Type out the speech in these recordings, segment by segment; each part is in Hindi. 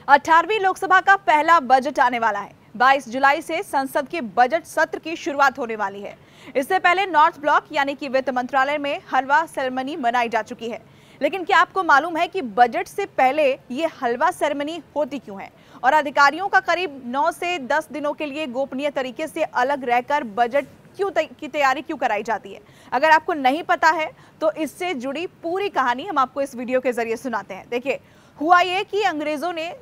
18वीं लोकसभा का पहला बजट आने वाला है। 22 जुलाई से संसद के बजट सत्र की शुरुआत होने वाली है। इससे पहले नॉर्थ ब्लॉक यानी कि वित्त मंत्रालय में हलवा सेरेमनी मनाई जा चुकी है। लेकिन क्या आपको मालूम है कि बजट से पहले ये हलवा सेरेमनी होती क्यों है और अधिकारियों का करीब 9 से 10 दिनों के लिए गोपनीय तरीके से अलग रहकर बजट की तैयारी क्यों कराई जाती है? अगर आपको नहीं पता है तो इससे जुड़ी पूरी कहानी हम आपको इस वीडियो के जरिए सुनाते हैं। देखिए, हुआ ये कि अंग्रेजों ने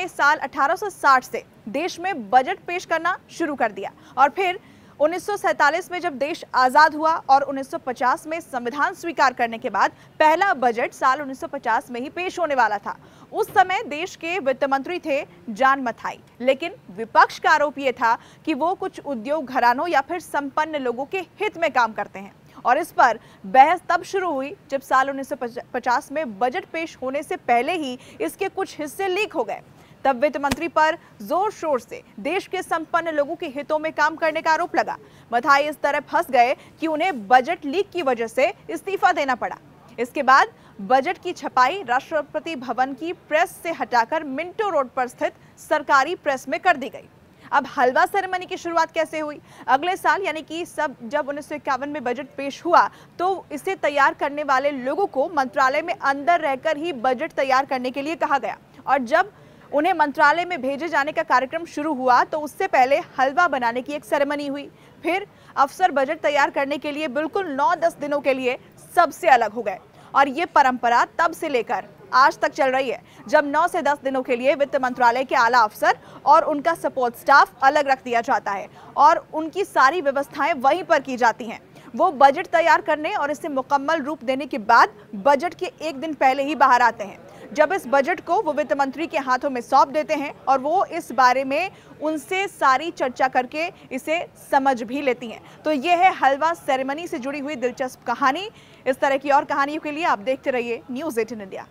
साल 1860 से देश में बजट पेश करना शुरू कर दिया और फिर 1947 में जब देश आजाद हुआ और 1950 में संविधान स्वीकार करने के बाद पहला बजट साल 1950 में ही पेश होने वाला था। उस समय देश के वित्त मंत्री थे जॉन मथाई, लेकिन विपक्ष का आरोप यह था कि वो कुछ उद्योग घरानों या फिर संपन्न लोगों के हित में काम करते हैं और इस पर बहस तब शुरू हुई जब साल 1950 में बजट पेश होने से पहले ही इसके कुछ हिस्से लीक हो गए। तब वित्त मंत्री पर जोर शोर से देश के संपन्न लोगों के हितों में काम करने का आरोप लगा। मथाई इस तरह फंस गए कि उन्हें बजट लीक की वजह से इस्तीफा देना पड़ा। इसके बाद बजट की छपाई राष्ट्रपति भवन की प्रेस से हटाकर मिंटो रोड पर स्थित सरकारी प्रेस में कर दी गई। अब हलवा सेरेमनी की शुरुआत कैसे हुई? अगले साल यानी कि जब 1951 में बजट पेश हुआ तो इसे तैयार करने वाले लोगों को मंत्रालय में अंदर रहकर ही बजट तैयार करने के लिए कहा गया और जब उन्हें मंत्रालय में भेजे जाने का कार्यक्रम शुरू हुआ तो उससे पहले हलवा बनाने की एक सेरेमनी हुई। फिर अफसर बजट तैयार करने के लिए बिल्कुल 9-10 दिनों के लिए सबसे अलग हो गए और ये परंपरा तब से लेकर आज तक चल रही है, जब 9 से 10 दिनों के लिए वित्त मंत्रालय के आला अफसर और उनका सपोर्ट स्टाफ अलग रख दिया जाता है और उनकी सारी व्यवस्थाएं वहीं पर की जाती हैं। वो बजट तैयार करने और इसे मुकम्मल रूप देने के बाद बजट के एक दिन पहले ही बाहर आते हैं, जब इस बजट को वो वित्त मंत्री के हाथों में सौंप देते हैं और वो इस बारे में उनसे सारी चर्चा करके इसे समझ भी लेती हैं। तो ये है हलवा सेरेमनी से जुड़ी हुई दिलचस्प कहानी। इस तरह की और कहानियों के लिए आप देखते रहिए न्यूज़ 18 इंडिया।